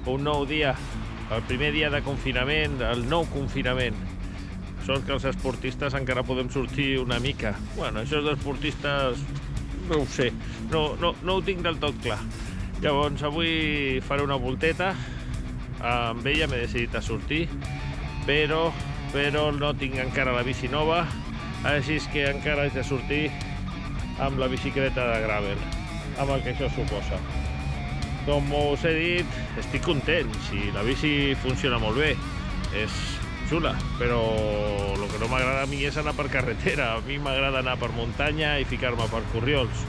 un nou dia, el primer dia de confinament, el nou confinament. Sort que els esportistes encara podem sortir una mica. Bueno, això dels esportistes no ho sé, no ho tinc del tot clar. Llavors avui faré una volteta, amb ella m'he decidit a sortir, però no tinc encara la bici nova, així que encara haig de sortir amb la bicicleta de gravel, amb el que això suposa. Com us he dit, estic content, si la bici funciona molt bé, és xula, però el que no m'agrada a mi és anar per carretera, a mi m'agrada anar per muntanya i ficar-me per corriols.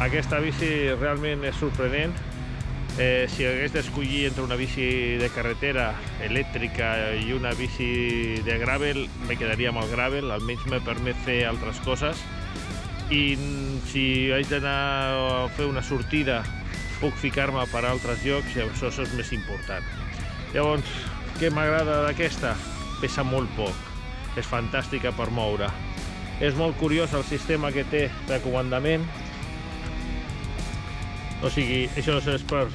Aquesta bici realment és sorprenent. Si hagués d'escollir entre una bici de carretera elèctrica i una bici de gravel, me quedaria amb el gravel, almenys me permet fer altres coses. I si haig d'anar a fer una sortida, puc ficar-me per altres llocs i això és més important. Llavors, què m'agrada d'aquesta? Pesa molt poc, és fantàstica per moure. És molt curiós el sistema que té de comandament. O sigui, això és per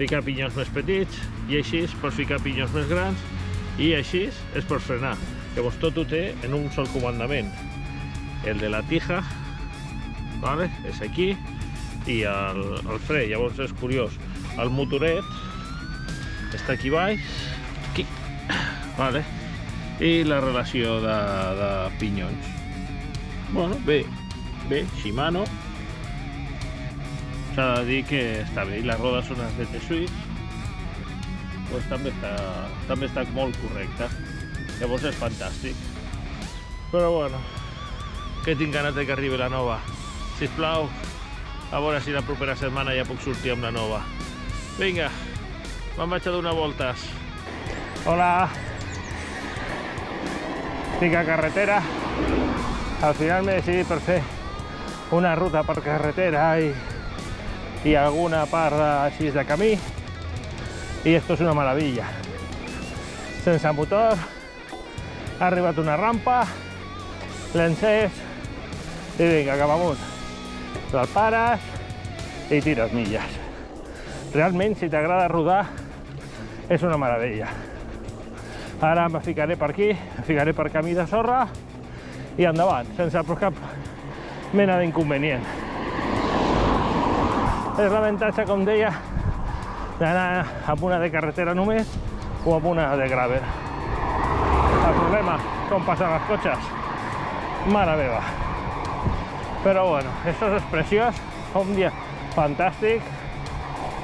ficar pinyons més petits, i així per ficar pinyons més grans, i així és per frenar. Llavors tot ho té en un sol comandament. El de la tija, vale? És aquí, i el fre. Llavors és curiós. El motoret està aquí baix, aquí, vale? I la relació de pinyons. Bueno, bé, Shimano. S'ha de dir que està bé, i les rodes són les de T-Swiss, doncs també està molt correcte. Llavors és fantàstic. Però bueno, que tinc ganes que arribi la nova. Sisplau, a veure si la propera setmana ja puc sortir amb la nova. Vinga, me'n vaig a donar voltes. Hola. Estic a carretera. Al final m'he decidit per fer una ruta per carretera i alguna part així de camí, i esto és una meravella. Sense motor, ha arribat una rampa, l'encès i vinga, cap amunt. El pares i tires milles. Realment, si t'agrada rodar, és una meravella. Ara me ficaré per aquí, me ficaré per camí de sorra i endavant, sense cap mena d'inconvenient. És l'avantatge, com deia, d'anar amb una de carretera només o amb una de gravel. El problema, com passen els cotxes, mare meva. Però bueno, això és preciós, un dia fantàstic,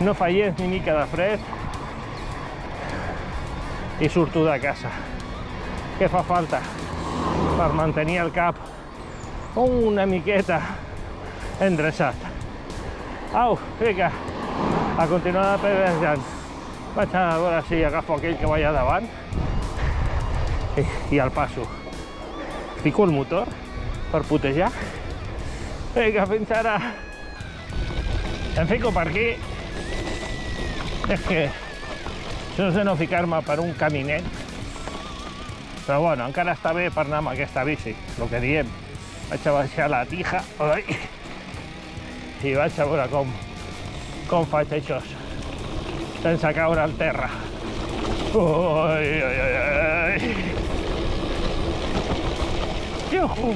no fa gens ni mica de fred i surto de casa. Què fa falta per mantenir el cap una miqueta endreçat? Au, vinga, a continuar pedalejant. Vaig a veure si agafo aquell que vaya davant i el passo. Fico el motor per putejar. Vinga, fins ara. Em fico per aquí. És que això és de no ficar-me per un caminet. Però bueno, encara està bé per anar amb aquesta bici, el que diem. Vaig a baixar la tija. I vaig a veure com faig això sense caure al terra. Yuhu!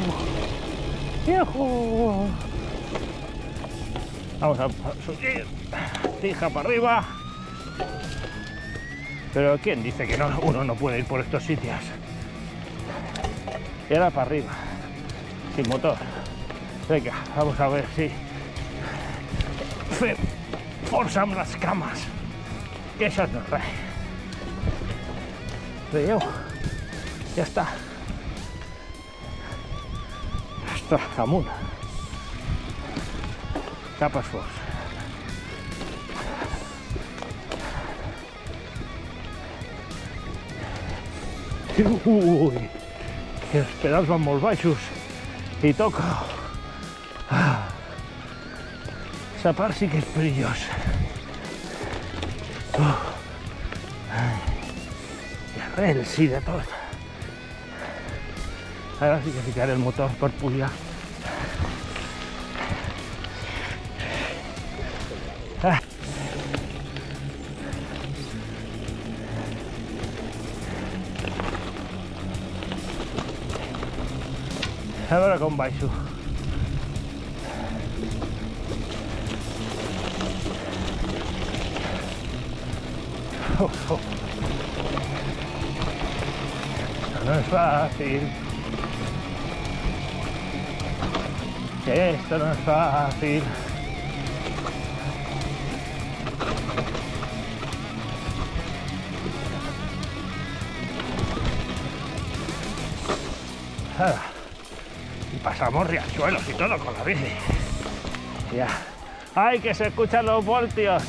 Yuhu! Vamos a subir, tija para arriba. Pero ¿quién dice que uno no puede ir por estos sitios? Y ahora para arriba, sin motor. Venga, vamos a ver si fer força amb les cames, que això no és res. Veieu? Ja està. Ja està, amunt. Cap esforç. Ui, que els pedals van molt baixos i toca. Aquesta part sí que és perillós. I arrels i de tot. Ara sí que ficaré el motor per pujar. A veure com baixo. Esto no es fácil. Esto no es fácil. Y pasamos riachuelos y todo con la bici. Ya. ¡Ay, que se escuchan los voltios!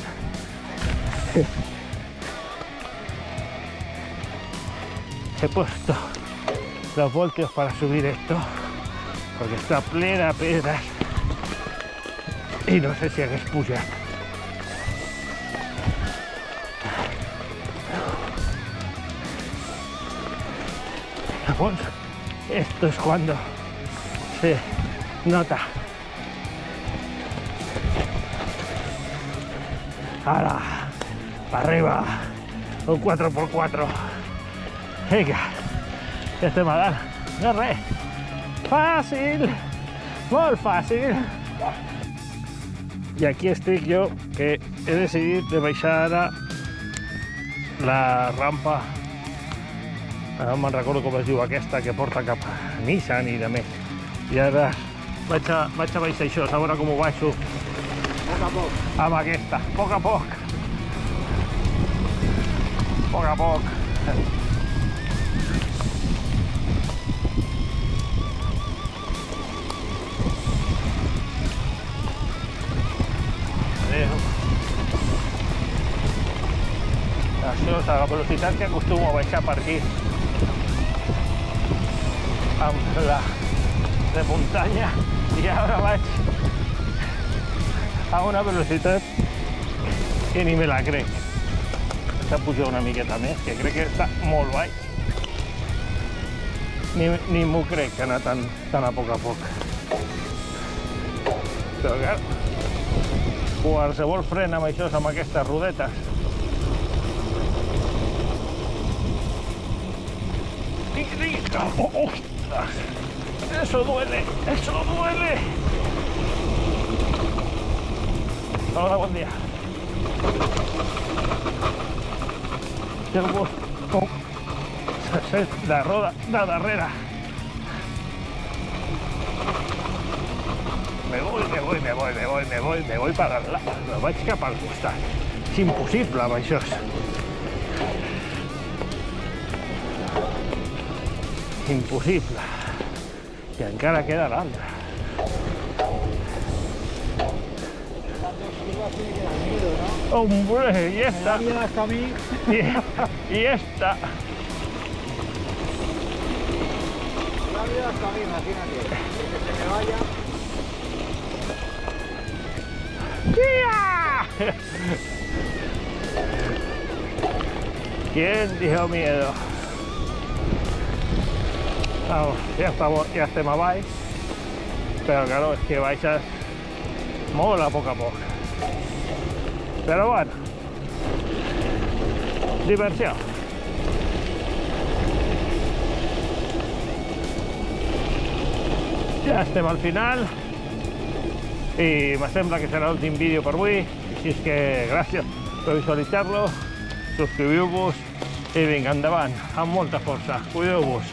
He puesto los voltios para subir esto porque está plena de piedras y no sé si hagués pujat. Llavors, esto es cuando se nota. ¡Hala! ¡Para arriba! Un 4x4. Vinga, que estem a dalt. No és res. Fàcil! Molt fàcil! I aquí estic jo, que he decidit de baixar ara la rampa. No me'n recordo com es diu aquesta, que porta cap a Nissan i de més. I ara vaig a baixar això, a veure com ho baixo. Poc a poc. Amb aquesta, poc a poc. Poc a poc. Això és la velocitat que acostumo a baixar per aquí. Amb la de muntanya. I ara vaig a una velocitat que ni me la crec. S'ha pujat una miqueta més, que crec que està molt baix. Ni m'ho crec que anar tan a poc. Però clar, qualsevol fren amb això, amb aquestes rodetes. ¡Oh, ostras! ¡Eso duele! ¡Eso duele! Hola, buen día. Tengo la roda de darrere. Me voy para el lado. Me vaig cap al costat. És impossible amb això. Impossible. I encara queda l'altre. Hombre, y esta. Y esta. Imagínate, que se me vaya. ¡Tía! ¿Quién dijo miedo? Vamos, ja estem a baix, però claro, és que baixes molt a poc. Però bueno, diversió. Ja estem al final i me sembla que serà l'últim vídeo per avui, així és que gràcies per visualitzar-lo, subscriviu-vos i vinga, endavant, amb molta força, cuideu-vos.